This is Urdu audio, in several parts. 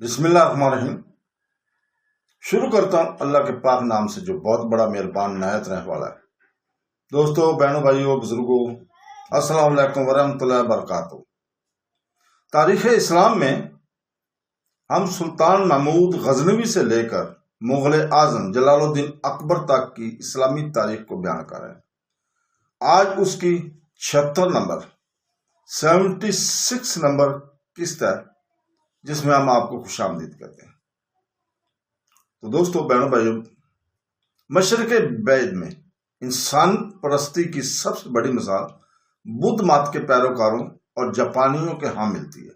بسم اللہ الرحمن الرحیم۔ شروع کرتا ہوں اللہ کے پاک نام سے جو بہت بڑا مہربان نہایت رحم والا ہے۔ دوستو، بہنوں، بھائیوں، بزرگوں، السلام علیکم ورحمۃ اللہ وبرکاتہ۔ تاریخ اسلام میں ہم سلطان محمود غزنوی سے لے کر مغل اعظم جلال الدین اکبر تک کی اسلامی تاریخ کو بیان کر رہے ہیں۔ آج اس کی 76 نمبر قسط ہے جس میں ہم آپ کو خوش آمدید کرتے ہیں۔ تو دوستو، بہنوں، بھائیوں، مشرق بعید میں انسان پرستی کی سب سے بڑی مثال بدھ مت کے پیروکاروں اور جاپانیوں کے ہاں ملتی ہے۔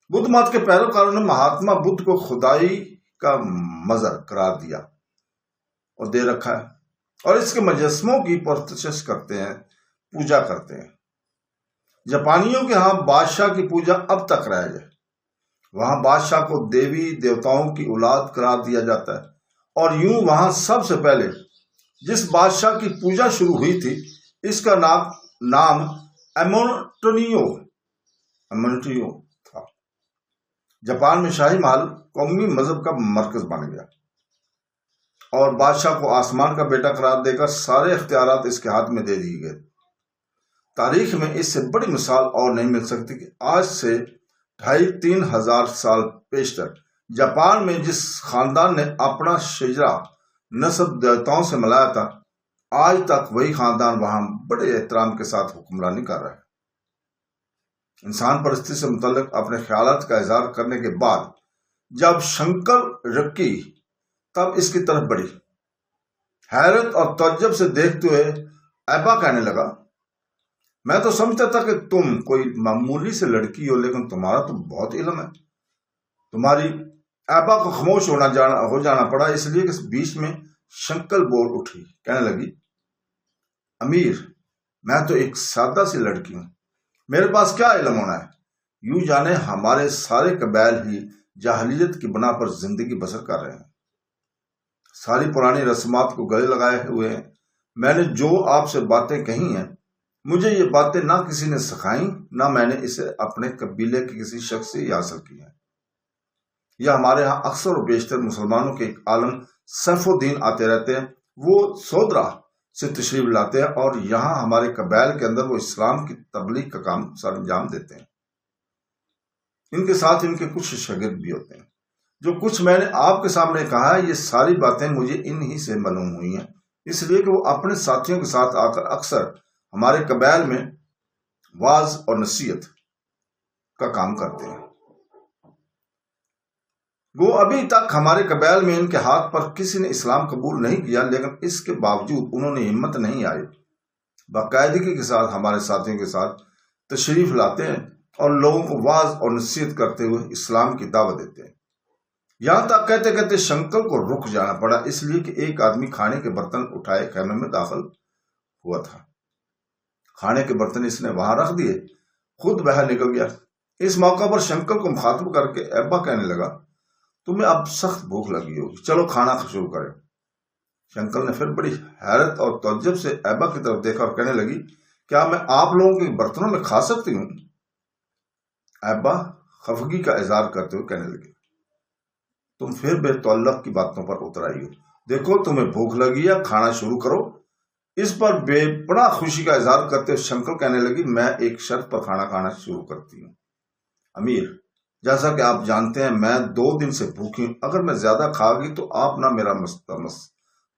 بدھ مت کے پیروکاروں نے مہاتما بدھ کو خدائی کا مظہر قرار دیا اور دے رکھا ہے، اور اس کے مجسموں کی پرستش کرتے ہیں، پوجا کرتے ہیں۔ جاپانیوں کے ہاں بادشاہ کی پوجا اب تک رائج ہے۔ وہاں بادشاہ کو دیوی دیوتاؤں کی اولاد قرار دیا جاتا ہے، اور یوں وہاں سب سے پہلے جس بادشاہ کی پوجا شروع ہوئی تھی اس کا نام ایمونٹونیو تھا۔ جاپان میں شاہی محل قومی مذہب کا مرکز بن گیا، اور بادشاہ کو آسمان کا بیٹا قرار دے کر سارے اختیارات اس کے ہاتھ میں دے دیے گئے۔ تاریخ میں اس سے بڑی مثال اور نہیں مل سکتی کہ آج سے 2500-3000 سال پیشتر جاپان میں جس خاندان نے اپنا شجرہ نسب دیوتاؤں سے ملایا تھا، آج تک وہی خاندان وہاں بڑے احترام کے ساتھ حکمرانی کر رہا ہے۔ انسان پرستی سے متعلق اپنے خیالات کا اظہار کرنے کے بعد جب شنکر رکی تب اس کی طرف بڑھی، حیرت اور تعجب سے دیکھتے ہوئے ایبا کہنے لگا، میں تو سمجھتا تھا کہ تم کوئی معمولی سے لڑکی ہو، لیکن تمہارا تو بہت علم ہے۔ تمہاری ایبا کو خاموش ہو جانا پڑا، اس لیے کہ بیچ میں شنکل بول اٹھی، کہنے لگی، امیر، میں تو ایک سادہ سی لڑکی ہوں، میرے پاس کیا علم ہونا ہے؟ یوں جانے ہمارے سارے قبائل ہی جاہلیت کی بنا پر زندگی بسر کر رہے ہیں، ساری پرانی رسومات کو گلے لگائے ہوئے ہیں۔ میں نے جو آپ سے باتیں کہی ہیں، مجھے یہ باتیں نہ کسی نے سکھائیں، نہ میں نے اسے اپنے قبیلے کے کسی شخص سے حاصل کی ہے۔ یہ ہمارے ہاں اکثر و بیشتر مسلمانوں کے ایک عالم سیف الدین آتے رہتے ہیں، وہ سودرا سے تشریف لاتے ہیں، اور یہاں ہمارے قبائل کے اندر وہ اسلام کی تبلیغ کا کام سر انجام دیتے ہیں۔ ان کے ساتھ ان کے کچھ شاگرد بھی ہوتے ہیں۔ جو کچھ میں نے آپ کے سامنے کہا ہے، یہ ساری باتیں مجھے ان ہی سے معلوم ہوئی ہیں، اس لیے کہ وہ اپنے ساتھیوں کے ساتھ آ کر اکثر ہمارے قبائل میں واعظ اور نصیحت کا کام کرتے ہیں۔ وہ ابھی تک ہمارے قبائل میں ان کے ہاتھ پر کسی نے اسلام قبول نہیں کیا، لیکن اس کے باوجود انہوں نے ہمت نہیں آئی، باقاعدگی کے ساتھ ہمارے ساتھیوں کے ساتھ تشریف لاتے ہیں اور لوگوں کو واعظ اور نصیحت کرتے ہوئے اسلام کی دعوت دیتے ہیں۔ یہاں تک کہتے کہتے شنکر کو رک جانا پڑا، اس لیے کہ ایک آدمی کھانے کے برتن اٹھائے خیمے میں داخل ہوا تھا۔ کھانے کے برتن اس نے وہاں رکھ دیے، خود باہر نکل گیا۔ اس موقع پر شنکر کو مخاطب کر کے ایبا کہنے لگا، تمہیں اب سخت بھوک لگی ہوگی، چلو کھانا شروع کریں۔ شنکر نے پھر بڑی حیرت اور تعجب سے ایبا کی طرف دیکھا اور کہنے لگی، کیا میں آپ لوگوں کے برتنوں میں کھا سکتی ہوں؟ ایبا خفگی کا اظہار کرتے ہوئے کہنے لگی، تم پھر بے تعلق کی باتوں پر اتر آئی ہو، دیکھو تمہیں بھوک لگی ہے، کھانا شروع کرو۔ اس پر بے پناہ خوشی کا اظہار کرتے ہوئے شنکر کہنے لگی، میں ایک شرط پر کھانا کھانا شروع کرتی ہوں۔ امیر، جیسا کہ آپ جانتے ہیں میں 2 دن سے بھوکی ہوں، اگر میں زیادہ کھا گئی تو آپ نہ میرا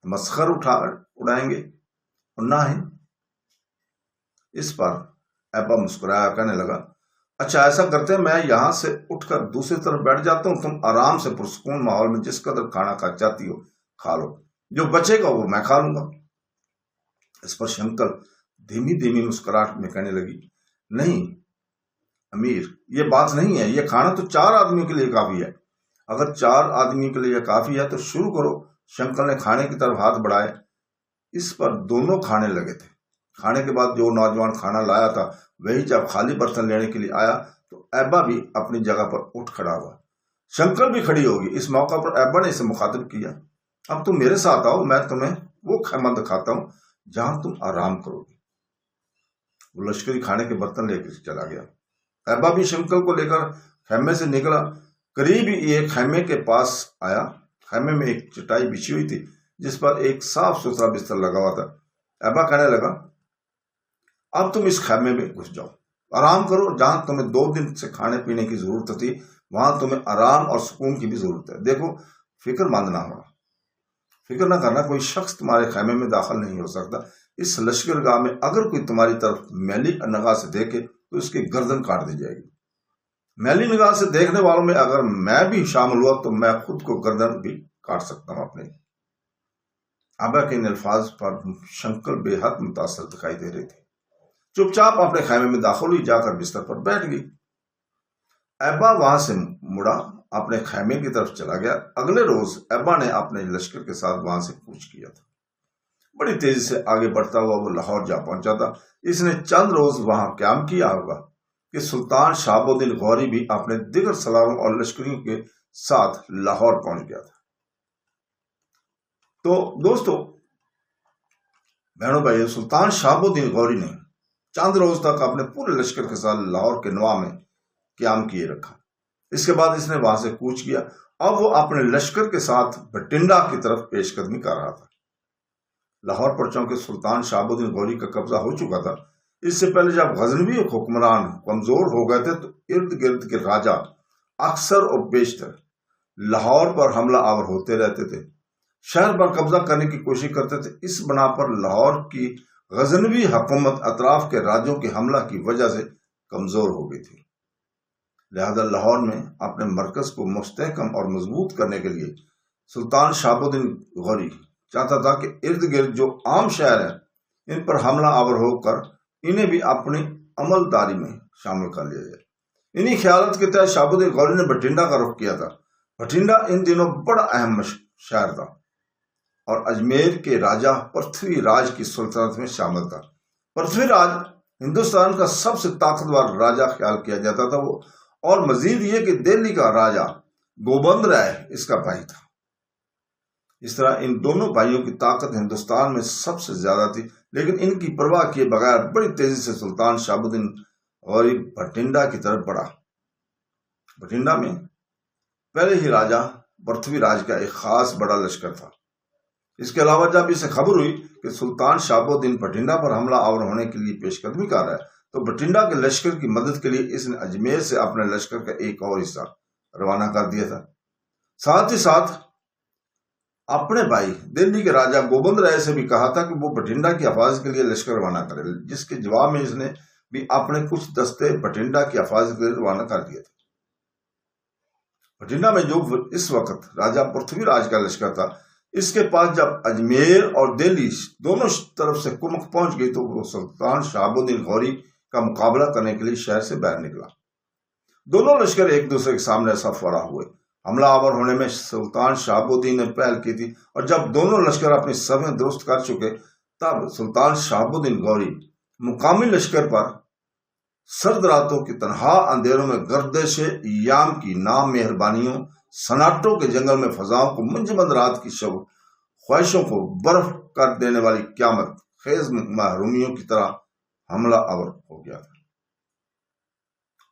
مسخر اڑائیں گے اور نہ ہی۔ اس پر ایبا مسکرایا، کہنے لگا، اچھا ایسا کرتے ہیں، میں یہاں سے اٹھ کر دوسری طرف بیٹھ جاتا ہوں، تم آرام سے پرسکون ماحول میں جس قدر کھانا کھا چاہتی ہو کھا لو، جو بچے گا وہ میں کھا لوں گا۔ اس پر شنکر دھیمی مسکراہٹ میں کہنے لگی، نہیں امیر، یہ بات نہیں ہے، یہ کھانا تو 4 آدمیوں کے لیے کافی ہے۔ اگر 4 آدمیوں کے لیے کافی ہے تو شروع کرو۔ شنکر نے کھانے کی طرف ہاتھ بڑھائے، اس پر دونوں کھانے لگے تھے۔ کھانے کے بعد جو نوجوان کھانا لایا تھا وہی جب خالی برتن لینے کے لیے آیا تو ایبا بھی اپنی جگہ پر اٹھ کھڑا ہوا، شنکر بھی کھڑی ہوگی۔ اس موقع پر ایبا نے اسے مخاطب کیا، اب تم میرے ساتھ آؤ، میں تمہیں وہ خیمہ دکھاتا ہوں جہاں تم آرام کرو گے۔ وہ لشکری کھانے کے برتن لے کر چلا گیا۔ ایبا بھی شنکر کو لے کر خیمے سے نکلا قریب ہی ایک خیمے کے پاس آیا۔ خیمے میں ایک چٹائی بچھی ہوئی تھی جس پر ایک صاف ستھرا بستر لگا ہوا تھا۔ ابا کہنے لگا، اب تم اس خیمے میں گھس جاؤ، آرام کرو۔ جہاں تمہیں 2 دن سے کھانے پینے کی ضرورت تھی وہاں تمہیں آرام اور سکون کی بھی ضرورت ہے۔ دیکھو، فکر مند نہ ہونا، فکر نہ کرنا، کوئی شخص تمہارے خیمے میں داخل نہیں ہو سکتا۔ اس لشکر گاہ میں اگر کوئی تمہاری طرف میلی نگاہ سے دیکھے تو اس کی گردن کاٹ دی جائے گی۔ میلی نگاہ سے دیکھنے والوں میں اگر میں بھی شامل ہوا تو میں خود کو گردن بھی کاٹ سکتا ہوں اپنے۔ ابا کے ان الفاظ پر شنکر بے حد متاثر دکھائی دے رہی تھی۔ چپ چاپ اپنے خیمے میں داخل ہوئی، جا کر بستر پر بیٹھ گئی۔ ابا وہاں سے مڑا اپنے خیمے کی طرف چلا گیا۔ اگلے روز ابا نے اپنے لشکر کے ساتھ وہاں سے کوچ کیا تھا۔ بڑی تیزی سے آگے بڑھتا ہوا وہ لاہور جا پہنچا تھا۔ اس نے چند روز وہاں قیام کیا ہوگا کہ سلطان شہاب الدین غوری بھی اپنے دیگر سالاروں اور لشکریوں کے ساتھ لاہور پہنچ گیا تھا۔ تو دوستو، بہنوں بھائیو، سلطان شہاب الدین غوری نے چند روز تک اپنے پورے لشکر کے ساتھ لاہور کے نواح میں قیام کیے رکھا۔ اس کے بعد اس نے وہاں سے کوچ کیا۔ اب وہ اپنے لشکر کے ساتھ بھٹنڈا کی طرف پیش قدمی کر رہا تھا۔ لاہور پر چونکہ سلطان شہاب الدین غوری کا قبضہ ہو چکا تھا، اس سے پہلے جب غزنوی حکمران کمزور ہو گئے تھے تو ارد گرد کے راجہ اکثر اور بیشتر لاہور پر حملہ آور ہوتے رہتے تھے، شہر پر قبضہ کرنے کی کوشش کرتے تھے۔ اس بنا پر لاہور کی غزنوی حکومت اطراف کے راجوں کے حملہ کی وجہ سے کمزور ہو گئی تھی۔ لہذا لاہور میں اپنے مرکز کو مستحکم اور مضبوط کرنے کے لیے سلطان شہاب الدین غوری چاہتا تھا کہ ارد گرد جو عام شہر ہیں ان پر حملہ آور ہو کر انہیں بھی اپنی عملداری میں شامل کر لیا جائے۔ انہی خیالات کے تحت شہاب الدین غوری نے بھٹنڈا کا رخ کیا تھا۔ بھٹنڈا ان دنوں بڑا اہم شہر تھا اور اجمیر کے راجہ پرتھوی راج کی سلطنت میں شامل تھا۔ پرتھوی راج ہندوستان کا سب سے طاقتور راجہ خیال کیا جاتا تھا وہ، اور مزید یہ کہ دہلی کا راجہ گوبند رائے اس کا بھائی تھا۔ اس طرح ان دونوں بھائیوں کی طاقت ہندوستان میں سب سے زیادہ تھی، لیکن ان کی پرواہ کیے بغیر بڑی تیزی سے سلطان شہاب الدین غوری بھٹنڈا کی طرف بڑھا۔ بھٹنڈا میں پہلے ہی راجہ پرتھوی راج کا ایک خاص بڑا لشکر تھا۔ اس کے علاوہ جب اسے خبر ہوئی کہ سلطان شہاب الدین بھٹنڈا پر حملہ آور ہونے کے لیے پیش قدمی کر رہا ہے تو بھٹنڈا کے لشکر کی مدد کے لیے اس نے اجمیر سے اپنے لشکر کا ایک اور حصہ روانہ کر دیا تھا۔ ساتھ ہی ساتھ اپنے بھائی دہلی کے راجہ گوبند رائے سے بھی کہا تھا کہ وہ بھٹنڈا کی حفاظت کے لیے لشکر روانہ کرے، جس کے جواب میں اس نے بھی اپنے کچھ دستے بھٹنڈا کی حفاظت کے لیے روانہ کر دیے تھے۔ بھٹنڈا میں جو اس وقت راجہ پرتھوی راج کا لشکر تھا، اس کے پاس جب اجمیر اور دہلی دونوں طرف سے کمک پہنچ گئی تو وہ سلطان شہاب الدین غوری کا مقابلہ کرنے کے لیے شہر سے باہر نکلا۔ دونوں لشکر ایک دوسرے کے سامنے صف آرا ہوئے۔ حملہ آور ہونے میں سلطان شہاب الدین نے پہل کی تھی، اور جب دونوں لشکر اپنی صفیں درست کر چکے تب سلطان شہاب الدین غوری مقامی لشکر پر سرد راتوں کی تنہا اندھیروں میں گردش ایام کی نام مہربانیوں، سناٹوں کے جنگل میں فضاؤں کو منجمد رات کی شب خواہشوں کو برف کر دینے والی قیامت خیز محرومیوں کی طرح حملہ آور ہو گیا تھا۔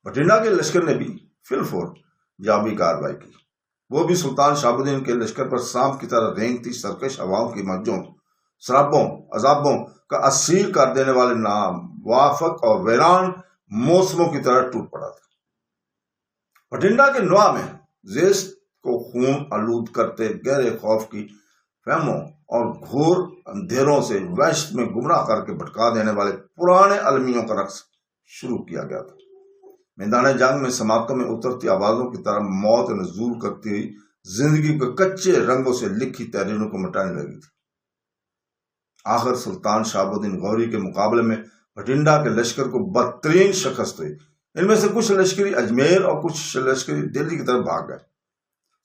بھٹنڈا کے لشکر نے بھی فی الفور جابی کارروائی کی۔ وہ بھی سلطان شہاب الدین کے لشکر پر سانپ کی طرح رینگتی سرکش ہواؤں کی موجوں، سرابوں، عذابوں کا اسیر کر دینے والے ناموافق اور ویران موسموں کی طرح ٹوٹ پڑا تھا۔ بھٹنڈا کے نواح میں زیست کو خون آلود کرتے گہرے خوف کی فہموں اور گھور اندھیروں سے وحشت میں گمراہ کر کے بھٹکا دینے والے پرانے المیوں کا رقص شروع کیا گیا تھا۔ میدان جنگ میں سماعتوں میں اترتی آوازوں کی طرح موت نزول کرتی ہوئی زندگی کے کچے رنگوں سے لکھی تحریروں کو مٹانے لگی تھی۔ آخر سلطان شہاب الدین غوری کے مقابلے میں بھٹنڈا کے لشکر کو بدترین شکست ہوئی۔ ان میں سے کچھ لشکری اجمیر اور کچھ لشکری دہلی کی طرف بھاگ گئے۔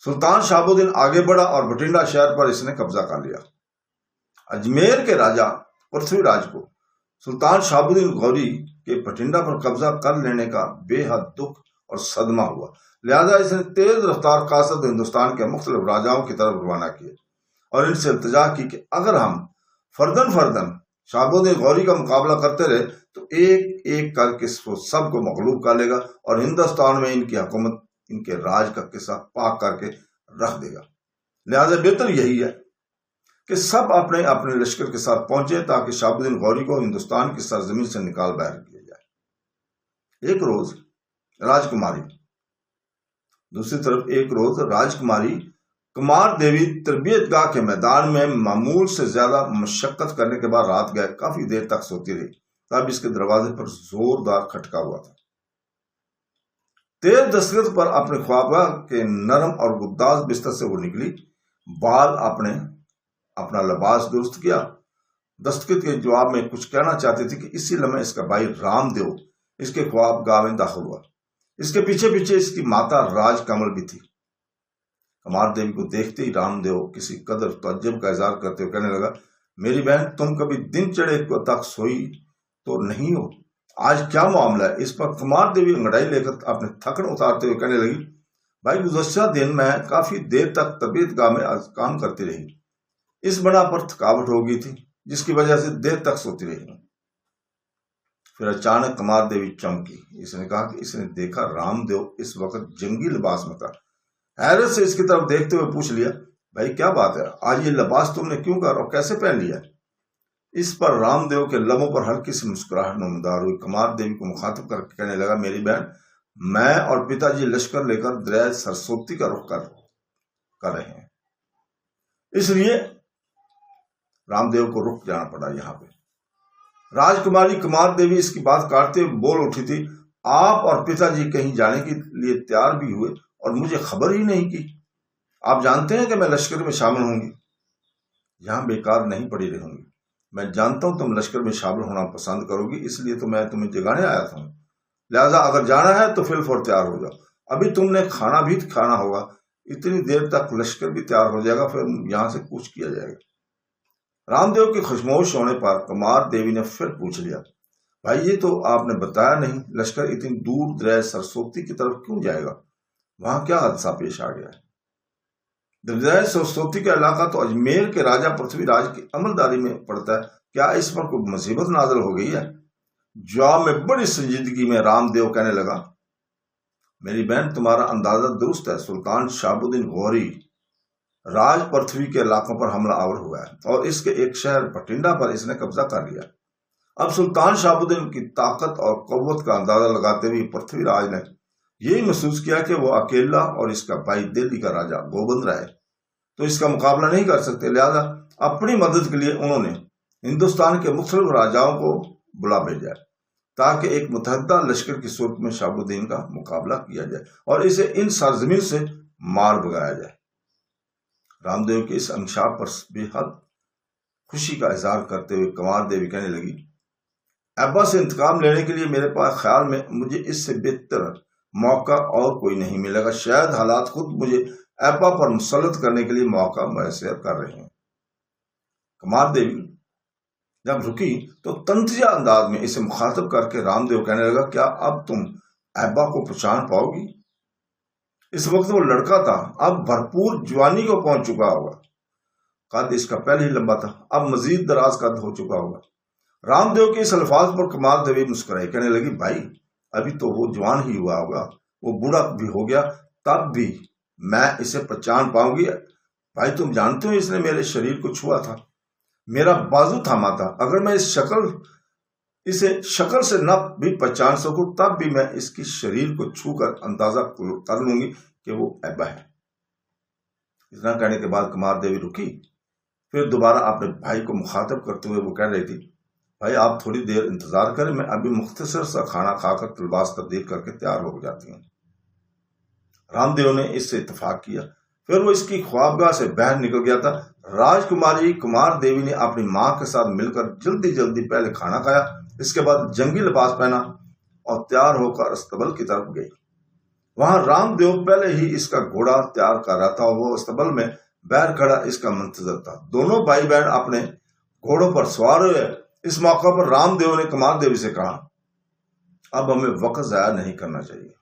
سلطان شہاب الدین آگے بڑھا اور بھٹنڈا شہر پر اس نے قبضہ کر لیا۔ اجمیر کے راجہ پرتھوی راج کو سلطان شہاب الدین غوری کے بھٹنڈا پر قبضہ کر لینے کا بے حد دکھ اور صدمہ ہوا، لہذا اس نے تیز رفتار قاصد ہندوستان کے مختلف راجاؤں کی طرف روانہ کیے اور ان سے التجا کی کہ اگر ہم فردن شہاب الدین غوری کا مقابلہ کرتے رہے تو ایک ایک کر کے سب کو مغلوب کر لے گا اور ہندوستان میں ان کی حکومت ان کے راج کا قصہ پاک کر کے رکھ دے گا۔ لہذا بہتر یہی ہے کہ سب اپنے اپنے لشکر کے ساتھ پہنچے تاکہ شہاب الدین غوری کو ہندوستان کی سرزمین سے نکال باہر کیا جائے۔ ایک روز راجکماری کمار دیوی تربیت گاہ کے میدان میں معمول سے زیادہ مشقت کرنے کے بعد رات گئے کافی دیر تک سوتی رہی۔ تب اس کے دروازے پر زوردار کھٹکا ہوا تھا۔ تیز دستخط پر اپنے خوابگاہ کے نرم اور گداز بستر سے وہ نکلی، بعد اپنا لباس درست کیا۔ دستخط کے جواب میں کچھ کہنا چاہتی تھی کہ اسی لمحے اس کا بھائی رام دیو اس کے خوابگاہ میں داخل ہوا۔ اس کے پیچھے پیچھے اس کی ماتا راج کمل بھی تھی۔ کمار دیوی کو دیکھتے ہی رام دیو کسی قدر تعجب کا اظہار کرتے ہوئے کہنے لگا، میری بہن، تم کبھی دن چڑھے تک سوئی تو نہیں ہو، آج کیا معاملہ ہے؟ اس پر کمار دیوی انگڑائی لے کر اپنے تھکن اتارتے ہوئے کہنے لگی، بھائی گزشتہ دن میں کافی دیر تک طبیعت گاہ میں کام کرتی رہی، اس بنا پر تھکاوٹ ہو گئی تھی جس کی وجہ سے دیر تک سوتی رہی۔ پھر اچانک کمار دیوی چمکی۔ اس نے کہا کہ اس نے دیکھا رام دیو اس وقت جنگی لباس میں تھا۔ حیرت سے اس کی طرف دیکھتے ہوئے پوچھ لیا، بھائی کیا بات ہے، آج یہ لباس تم نے کیوں کر اور کیسے پہن لیا؟ اس پر رام دیو کے لبوں پر ہلکی سی مسکراہٹ نمودار ہوئی۔ کمار دیوی کو مخاطب کر کے کہنے لگا، میری بہن، میں اور پتا جی لشکر لے کر دریائے سرسوتی کا رخ کر رہے ہیں، اس لیے رام دیو کو رک جانا پڑا۔ یہاں پہ راجکماری کمار دیوی اس کی بات کاٹتے ہوئے بول اٹھی تھی، آپ اور پتا جی کہیں جانے کے لیے تیار بھی ہوئے اور مجھے خبر ہی نہیں کی۔ آپ جانتے ہیں کہ میں لشکر میں شامل ہوں گی، یہاں بیکار نہیں پڑی رہوں گی۔ میں جانتا ہوں تم لشکر میں شامل ہونا پسند کرو گی، اس لیے تو میں تمہیں جگانے آیا تھا، لہذا اگر جانا ہے تو فی الفور تیار ہو جاؤ۔ ابھی تم نے کھانا بھی کھانا ہوگا، اتنی دیر تک لشکر بھی تیار ہو جائے گا، پھر یہاں سے کوچ کیا جائے گا۔ رام دیو کے خاموش ہونے پر کمار دیوی نے پھر پوچھ لیا، بھائی یہ تو آپ نے بتایا نہیں، لشکر اتنی دور دریائے سرسوتی کی طرف کیوں جائے گا؟ وہاں کیا حادثہ پیش آ گیا ہے؟ دریائے سرسوتی کا علاقہ تو اجمیر کے راجہ پرتھوی راج کی عملداری میں پڑتا ہے، کیا اس پر کوئی مصیبت نازل ہو گئی ہے؟ جواب میں بڑی سنجیدگی میں رام دیو کہنے لگا، میری بہن تمہارا اندازہ درست ہے، سلطان شہاب الدین غوری راج پرتھوی کے علاقوں پر حملہ آور ہوا ہے اور اس کے ایک شہر بٹھنڈا پر اس نے قبضہ کر لیا۔ اب سلطان شہاب الدین کی طاقت اور قوت کا اندازہ لگاتے ہوئے پرتھوی راج نے یہی محسوس کیا کہ وہ اکیلا اور اس کا بھائی دہلی کا راجہ گوبند رائے تو اس کا مقابلہ نہیں کر سکتے، لہذا اپنی مدد کے لیے انہوں نے ہندوستان کے مختلف راجاؤں کو بلا بھیجا تاکہ ایک متحدہ لشکر کی صورت میں شہاب الدین کا مقابلہ کیا جائے اور اسے ان سرزمین سے مار بھگایا جائے۔ رام دیو کے اس انکشاف پر بے حد خوشی کا اظہار کرتے ہوئے کمار دیوی کہنے لگی، ابا سے انتقام لینے کے لیے میرے پاس خیال میں مجھے اس سے بہتر موقع اور کوئی نہیں ملے گا، شاید حالات خود مجھے ابا پر مسلط کرنے کے لیے موقع میسر کر رہے ہیں۔ کمار دیوی جب رکی تو طنزیہ انداز میں اسے مخاطب کر کے رام دیو کہنے لگا، کیا اب تم ابا کو پہچان پاؤ گی؟ اس وقت وہ لڑکا تھا، اب بھرپور جوانی کو پہنچ چکا ہوگا، قد اس کا پہلے ہی لمبا تھا، اب مزید دراز قد ہو چکا ہوگا۔ رام دیو کے اس الفاظ پر کمار دیوی مسکرائی، کہنے لگی، بھائی ابھی تو وہ جوان ہی ہوا ہوگا، وہ بوڑھا بھی ہو گیا، تب بھی میں اسے پہچان پاؤں گی۔ بھائی تم جانتے ہو اس نے میرے شریر کو چھوا تھا، میرا بازو تھاما تھا، اگر میں اسے شکل سے نہ بھی پہچان سکوں تب بھی میں اس کی شریر کو چھو کر اندازہ کر لوں گی کہ وہ ابا ہے۔ اتنا کہنے کے بعد کمار دیوی رکی، پھر دوبارہ اپنے بھائی کو مخاطب کرتے ہوئے وہ کہہ رہی تھی، بھائی آپ تھوڑی دیر انتظار کریں، میں ابھی مختصر سا کھانا کھا کر لباس تبدیل کر کے تیار ہو جاتی ہوں۔ رام دیو نے اس سے اتفاق کیا، پھر وہ اس کی خوابگاہ سے باہر نکل گیا تھا۔ راجکماری کمار دیوی نے اپنی ماں کے ساتھ مل کر جلدی پہلے کھانا کھایا، اس کے بعد جنگی لباس پہنا اور تیار ہو کر استبل کی طرف گئی۔ وہاں رام دیو پہلے ہی اس کا گھوڑا تیار کر رہا تھا اور وہ استبل میں باہر کھڑا اس کا منتظر تھا۔ دونوں بھائی بہن اپنے گھوڑوں پر سوار ہوئے۔ اس موقع پر رام دیو نے کمار دیوی سے کہا، اب ہمیں وقت ضائع نہیں کرنا چاہیے،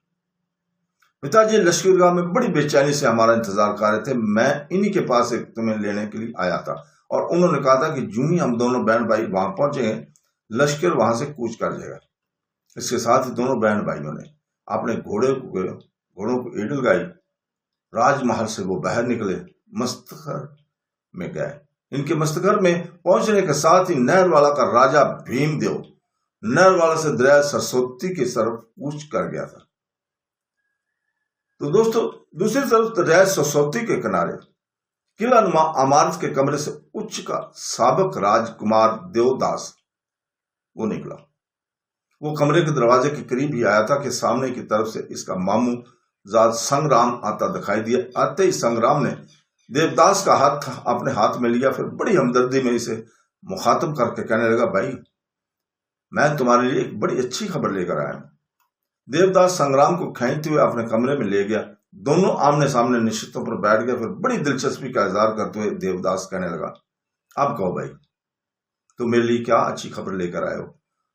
پتا جی لشکرگاہ میں بڑی بے چینی سے ہمارا انتظار کر رہے تھے، میں انہی کے پاس تمہیں لینے کے لیے آیا تھا اور انہوں نے کہا تھا کہ جو ہی ہم دونوں بہن بھائی وہاں پہنچیں گے لشکر وہاں سے کوچ کر جائے گا۔ اس کے ساتھ ہی دونوں بہن بھائیوں نے اپنے گھوڑے گھوڑوں کو ایڈل گائی، راج محل سے وہ باہر نکلے، مستقر میں گئے۔ ان کے مستقر میں پہنچنے کے ساتھ ہی نہر والا کا راجا بھیم دیو نہر والا سے دریائے سرسوتی کی طرف کوچ کر گیا تھا۔ تو دوستو، دوسری طرف دریائے سرسوتی کے کنارے قلعہ نما عمارت کے کمرے سے اچ کا سابق راج کمار دیو داس وہ نکلا۔ وہ کمرے کے دروازے کے قریب ہی آیا تھا کہ سامنے کی طرف سے اس کا ماموں زاد سنگرام آتا دکھائی دیا۔ آتے ہی سنگرام نے دیوداس کا ہاتھ اپنے ہاتھ میں لیا، پھر بڑی ہمدردی میں اسے مخاطب کر کے کہنے لگا، بھائی میں تمہارے لیے ایک بڑی اچھی خبر لے کر آیا ہوں۔ دیوداس سنگرام کو کھینچتے ہوئے اپنے کمرے میں لے گیا، دونوں آمنے سامنے نشستوں پر بیٹھ گئے۔ پھر بڑی دلچسپی کا اظہار کرتے ہوئے دیوداس کہنے لگا، اب کہو بھائی تو میرے لیے کیا اچھی خبر لے کر آئے ہو؟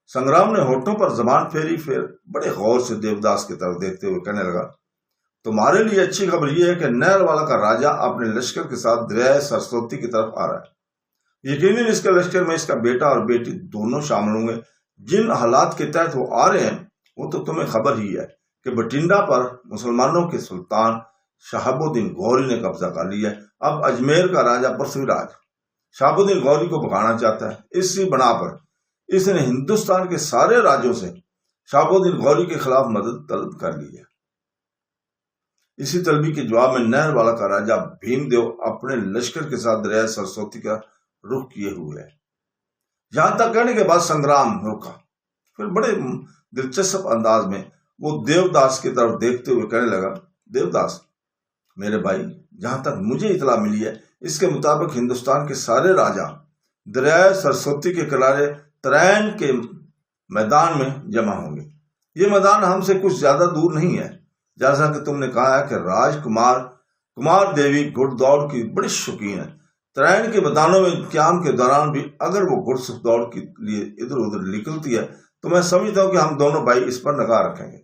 سنگرام نے ہونٹوں پر زبان پھیری، پھر بڑے غور سے دیوداس کی طرف دیکھتے ہوئے کہنے لگا، تمہارے لیے اچھی خبر یہ ہے کہ نہر والا کا راجا اپنے لشکر کے ساتھ دریائے سرسوتی کی طرف آ رہا ہے۔ یقیناً اس کے لشکر میں اس کا بیٹا اور بیٹی دونوں شامل ہوں گے۔ جن حالات کے تحت وہ آ رہے ہیں وہ تو تمہیں خبر ہی ہے کہ بٹھنڈا پر مسلمانوں کے سلطان شہاب الدین غوری نے قبضہ کر لیا ہے۔ اب اجمیر کا راجا پرتھوی راج شہاب الدین غوری کو بھگانا چاہتا ہے۔ اسی بنا پر اس نے ہندوستان کے سارے راجوں سے شہاب الدین غوری کے خلاف مدد طلب کر لی ہے۔ اسی طلبی کے جواب میں نہر والا کا راجا بھیم دیو اپنے لشکر کے ساتھ دریائے سرسوتی کا رخ کیے ہوئے ہے۔ یہاں تک کہنے کے بعد سنگرام رکا، پھر بڑے دلچسپ انداز میں وہ دیوداس کی طرف دیکھتے ہوئے کہنے لگا، دیوداس میرے بھائی، جہاں تک مجھے اطلاع ملی ہے اس کے مطابق ہندوستان کے سارے راجا دریائے سرسوتی کے کنارے ترین کے میدان میں جمع ہوں گے۔ یہ میدان ہم سے کچھ زیادہ دور نہیں ہے، جیسا کہ تم نے کہا ہے کہ راج کمار دیوی گھڑ دوڑ کی بڑی شوقین ہے۔ ترین کے میدانوں میں قیام کے دوران بھی اگر وہ گھڑ دوڑ کے لیے ادھر ادھر نکلتی ہے تو میں سمجھتا ہوں کہ ہم دونوں بھائی اس پر نگاہ رکھیں گے۔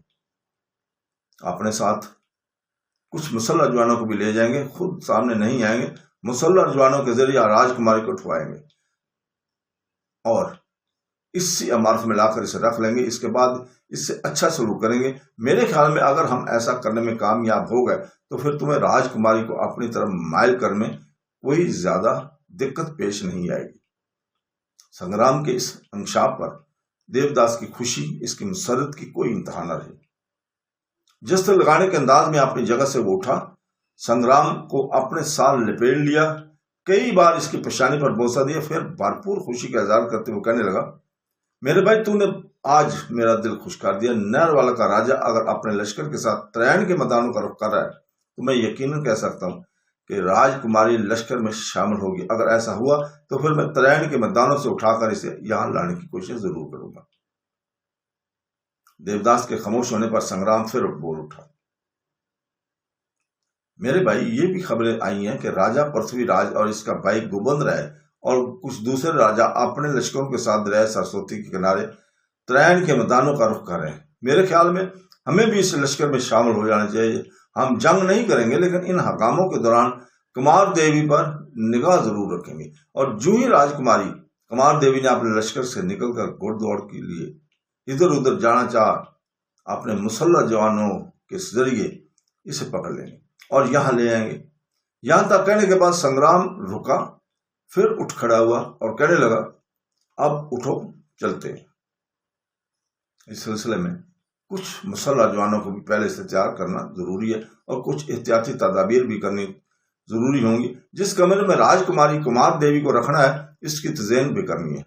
اپنے ساتھ کچھ مسلح جوانوں کو بھی لے جائیں گے، خود سامنے نہیں آئیں گے، مسلح جوانوں کے ذریعے راج کماری کو اٹھوائیں گے اور اسی عمارت میں لا کر اسے رکھ لیں گے۔ اس کے بعد اس سے اچھا سلوک کریں گے۔ میرے خیال میں اگر ہم ایسا کرنے میں کامیاب ہو گئے تو پھر تمہیں راج کماری کو اپنی طرف مائل کرنے میں کوئی زیادہ دقت پیش نہیں آئے گی۔ سنگرام کے اس انکشاف پر دیوداس کی خوشی، اس کی مسرت کی کوئی انتہا نہ رہی۔ جستے لگانے کے انداز میں اپنی جگہ سے وہ اٹھا، سنگرام کو اپنے ساتھ لپیٹ لیا، کئی بار اس کی پیشانی پر بوسہ دیا، پھر بھرپور خوشی کا اظہار کرتے ہوئے کہنے لگا، میرے بھائی تو نے آج میرا دل خوش کر دیا۔ نہر والا کا راجا اگر اپنے لشکر کے ساتھ ترین کے میدانوں کا رخ کر رہا ہے تو میں یقیناً کہہ سکتا ہوں کہ راج کماری لشکر میں شامل ہوگی۔ اگر ایسا ہوا تو پھر میں ترین کے میدانوں سے اٹھا کر اسے یہاں لانے کی کوشش ضرور کروں گا۔ دیوداس کے خاموش ہونے پر سنگرام پھر بول اٹھا، میرے بھائی یہ بھی خبریں آئی ہیں کہ راجا پرتھوی راج اور اس کا بھائی گوبند رائے اور کچھ دوسرے راجا اپنے لشکروں کے ساتھ دریائے سرسوتی کے کنارے ترین کے میدانوں کا رخ کر رہے ہیں۔ میرے خیال میں ہمیں بھی اس لشکر میں شامل ہو جانا چاہیے۔ ہم جنگ نہیں کریں گے لیکن ان حکاموں کے دوران کمار دیوی پر نگاہ ضرور رکھیں گے، اور جو ہی راجکماری کمار دیوی نے اپنے لشکر سے نکل کر گھڑ دوڑ کے لیے ادھر ادھر جانا چاہا، اپنے مسلح جوانوں کے ذریعے اسے پکڑ لیں گے اور یہاں لے آئیں گے۔ یہاں تک کہنے کے بعد سنگرام رکا، پھر اٹھ کھڑا ہوا اور کہنے لگا، اب اٹھو چلتے ہیں۔ اس سلسلے میں کچھ مسلح جوانوں کو بھی پہلے سے تیار کرنا ضروری ہے اور کچھ احتیاطی تدابیر بھی کرنی ضروری ہوں گی۔ جس کمرے میں راج کماری کمار دیوی کو رکھنا ہے اس کی تزئین بھی کرنی ہے،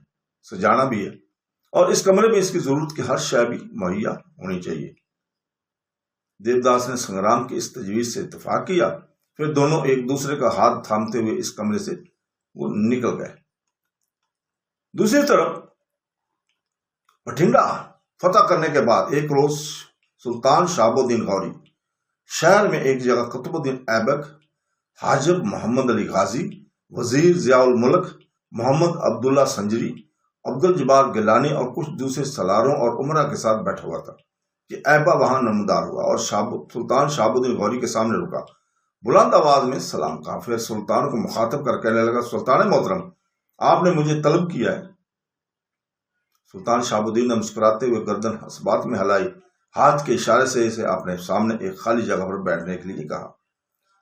سجانا بھی ہے، اور اس کمرے میں اس کی ضرورت کی ہر شے بھی مہیا ہونی چاہیے۔ دیوداس نے سنگرام کی اس تجویز سے اتفاق کیا، پھر دونوں ایک دوسرے کا ہاتھ تھامتے ہوئے اس کمرے سے وہ نکل گئے۔ دوسری طرف بٹھنڈا فتح کرنے کے بعد ایک روز سلطان شہاب الدین غوری شہر میں ایک جگہ قطب الدین ایبک، حاجب محمد علی غازی، وزیر ضیاء الملک محمد عبداللہ سنجری، عبدالجبار گیلانی اور کچھ دوسرے سالاروں اور عمرہ کے ساتھ بیٹھا ہوا تھا کہ ایبا وہاں نمودار ہوا اور سلطان شہاب الدین غوری کے سامنے رکا، بلند آواز میں سلام کہا، پھر سلطان کو مخاطب کر کہنے لگا، سلطان محترم آپ نے مجھے طلب کیا ہے۔ سلطان شہاب الدین نے مسکراتے ہوئے گردن اس بات میں ہلائی ہاتھ کے اشارے سے اسے اپنے سامنے ایک خالی جگہ پر بیٹھنے کے لیے کہا۔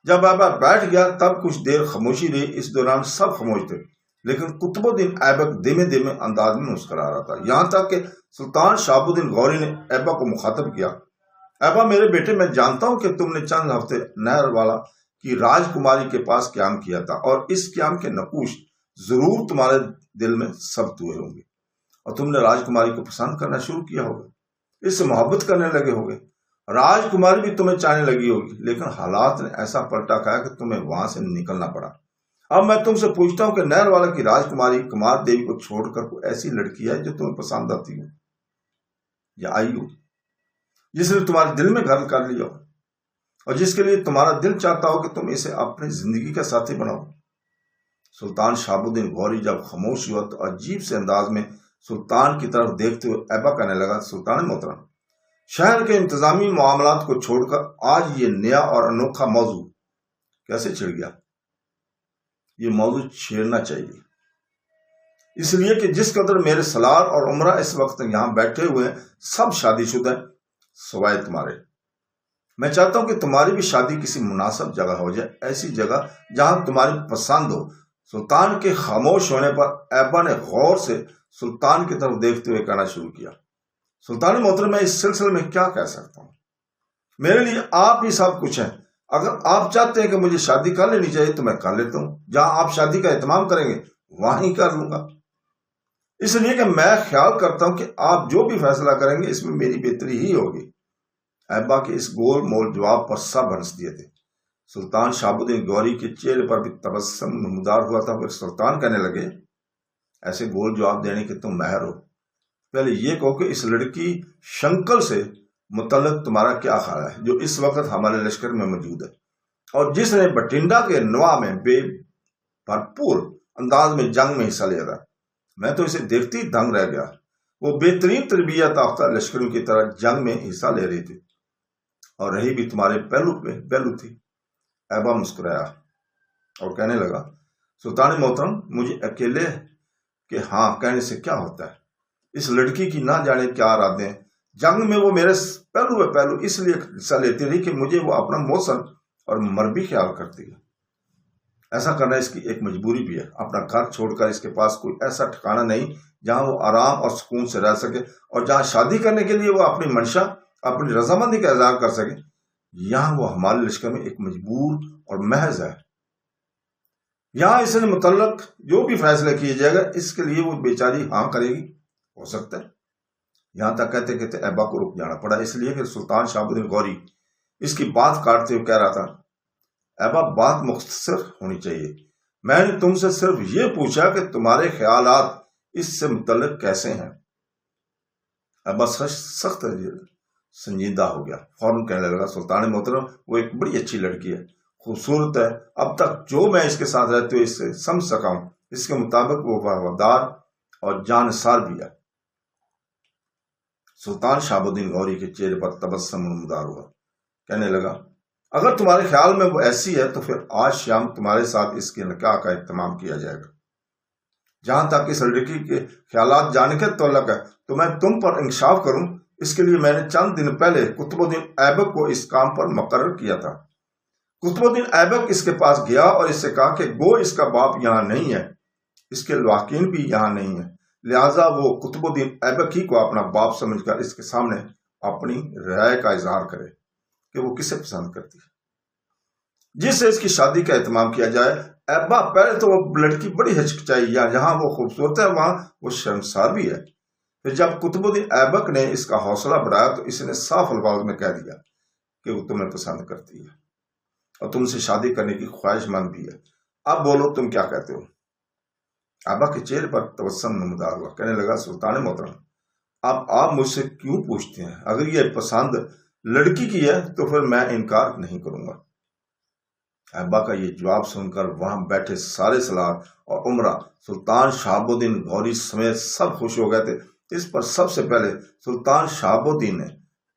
جب ایبک بیٹھ گیا تب کچھ دیر خاموشی رہی۔ اس دوران سب خاموش تھے، لیکن قطب الدین ایبک دھیمے دھیمے انداز میں مسکرا رہا تھا، یہاں تک کہ سلطان شہاب الدین غوری نے ایبک کو مخاطب کیا۔ ایبا میرے بیٹے، میں جانتا ہوں کہ تم نے چند ہفتے نہر والا کی راجکماری کے پاس قیام کیا تھا، اور اس قیام کے نقوش ضرور تمہارے دل میں ثبت ہوئے ہوں گے، اور تم نے راجکماری کو پسند کرنا شروع کیا ہوگا، اس سے محبت کرنے لگے ہوگے۔ راجکماری بھی تمہیں چاہنے لگی ہوگی، لیکن حالات نے ایسا پلٹا کھایا کہ تمہیں وہاں سے نکلنا پڑا۔ اب میں تم سے پوچھتا ہوں کہ نہر والا کی راجکماری کمار دیوی کو چھوڑ کر کوئی ایسی لڑکی ہے جو تمہیں پسند آتی ہو یا آئی ہو، جس نے تمہارے دل میں گھر کر لیا ہو، اور جس کے لیے تمہارا دل چاہتا ہو کہ تم اسے اپنی زندگی کا ساتھی بناؤ؟ سلطان شہاب الدین غوری جب خاموش ہوا تو عجیب سے انداز میں سلطان کی طرف دیکھتے ہوئے ایبا کہنے لگا، سلطان محترم، شہر کے انتظامی معاملات کو چھوڑ کر آج یہ نیا اور انوکھا موضوع کیسے چھڑ گیا؟ یہ موضوع چھیڑنا چاہیے، اس لیے کہ جس قدر میرے سالار اور عمرہ اس وقت یہاں بیٹھے ہوئے ہیں سب شادی شدہ ہیں سوائے تمہارے۔ میں چاہتا ہوں کہ تمہاری بھی شادی کسی مناسب جگہ ہو جائے، ایسی جگہ جہاں تمہاری پسند ہو۔ سلطان کے خاموش ہونے پر ایبا نے غور سے سلطان کی طرف دیکھتے ہوئے کہنا شروع کیا، سلطان محترم، میں اس سلسلے میں کیا کہہ سکتا ہوں؟ میرے لیے آپ ہی سب کچھ ہیں۔ اگر آپ چاہتے ہیں کہ مجھے شادی کر لینی چاہیے تو میں کر لیتا ہوں، جہاں آپ شادی کا اہتمام کریں گے وہیں کر لوں گا، اس لیے کہ میں خیال کرتا ہوں کہ آپ جو بھی فیصلہ کریں گے اس میں میری بہتری ہی ہوگی۔ ایبا کے اس گول مول جواب پر سب ہنس دیے تھے۔ سلطان شہاب الدین غوری کے چہرے پر بھی تبسم نمودار ہوا تھا۔ پھر سلطان کہنے لگے، ایسے گول جواب دینے کے تم ماہر ہو، پہلے یہ کہو کہ اس لڑکی شنکل سے متعلق تمہارا کیا خیال ہے، جو اس وقت ہمارے لشکر میں موجود ہے اور جس نے بٹھنڈا کے نواح میں بے بھرپور انداز میں جنگ میں حصہ لیا تھا؟ میں تو اسے دیکھتی دنگ رہ گیا۔ وہ بہترین تربیت یافتہ لشکریوں کی طرح جنگ میں حصہ لے رہی تھی، اور رہی بھی تمہارے پہلو تھی۔ ایبا مسکرایا اور کہنے لگا، سلطان محترم، مجھے اکیلے کہ ہاں کہنے سے کیا ہوتا ہے؟ اس لڑکی کی نہ جانے کیا ارادے ہیں۔ جنگ میں وہ میرے پہلو اس لیے حصہ لیتی رہی کہ مجھے وہ اپنا موسن اور مربی خیال کرتی ہے۔ ایسا کرنا اس کی ایک مجبوری بھی ہے۔ اپنا گھر چھوڑ کر اس کے پاس کوئی ایسا ٹھکانہ نہیں جہاں وہ آرام اور سکون سے رہ سکے، اور جہاں شادی کرنے کے لیے وہ اپنی منشا، اپنی رضامندی کا اظہار کر سکے، یہاں وہ ہمارے لشکر میں ایک مجبور اور محض ہے۔ یہاں اس سے متعلق جو بھی فیصلہ کیا جائے گا اس کے لیے وہ بیچاری ہاں کرے گی، ہو سکتا ہے۔ یہاں تک کہتے کہتے ایبا کو رک جانا پڑا، اس لیے کہ سلطان شہاب الدین غوری اس کی بات کاٹتے ہوئے کہہ رہا تھا، ایبا بات مختصر ہونی چاہیے، میں نے تم سے صرف یہ پوچھا کہ تمہارے خیالات اس سے متعلق کیسے ہیں۔ ایبا سخت سنجیدہ ہو گیا، فوراً کہنے لگا، سلطان محترم، وہ ایک بڑی اچھی لڑکی ہے، خوبصورت ہے، اب تک جو میں اس کے ساتھ رہتے ہوئے اس سے سمجھ سکا ہوں اس کے مطابق وہ وفادار اور جانثار بھی ہے۔ سلطان شہاب الدین غوری کے چہرے پر تبسم نمودار ہوا، کہنے لگا، اگر تمہارے خیال میں وہ ایسی ہے تو پھر آج شام تمہارے ساتھ اس کے نکاح کا اہتمام کیا جائے گا۔ جہاں تک اس لڑکی کے خیالات جاننے کے تعلق ہے تو میں تم پر انکشاف کروں، اس کے لیے میں نے چند دن پہلے قطب الدین ایبک کو اس کام پر مقرر کیا تھا۔ قطب الدین ایبک اس کے پاس گیا اور اس سے کہا کہ گو اس کا باپ یہاں نہیں ہے، اس کے لواحقین بھی یہاں نہیں ہے، لہٰذا وہ قطب الدین ایبک ہی کو اپنا باپ سمجھ کر اس کے سامنے اپنی رائے کا اظہار کرے کہ وہ کسے پسند کرتی ہے، جس سے اس کی شادی کا اہتمام کیا جائے۔ ایبا پہلے تو وہ لڑکی بڑی ہچکچائی، جہاں وہ خوبصورت ہے وہاں وہ شرمسار بھی ہے۔ پھر جب قطب الدین ایبک نے اس کا حوصلہ بڑھایا تو اس نے صاف الفاظ میں کہہ دیا کہ وہ تمہیں پسند کرتی ہے اور تم سے شادی کرنے کی خواہش مند بھی ہے۔ اب بولو تم کیا کہتے ہو؟ ایبا کے چہرے پر تبسم نمودار ہوا، کہنے لگا، سلطان محترم، اب آپ مجھ سے کیوں پوچھتے ہیں؟ اگر یہ پسند لڑکی کی ہے تو پھر میں انکار نہیں کروں گا۔ ایبا کا یہ جواب سن کر وہاں بیٹھے سارے سالار اور عمرہ سلطان شہاب الدین غوری سمیت سب خوش ہو گئے تھے۔ اس پر سب سے پہلے سلطان شہاب الدین نے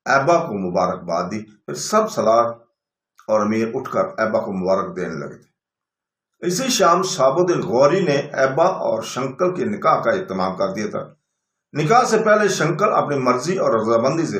ایبا کو مبارکباد دی، پھر سب سالار اور امیر اٹھ کر ایبا کو مبارک دینے لگے تھے۔ اسی شام شہاب الدین غوری نے ایبا اور شنکل کے نکاح کا اہتمام کر دیا تھا۔ نکاح سے پہلے شنکل اپنی مرضی اور رضامندی سے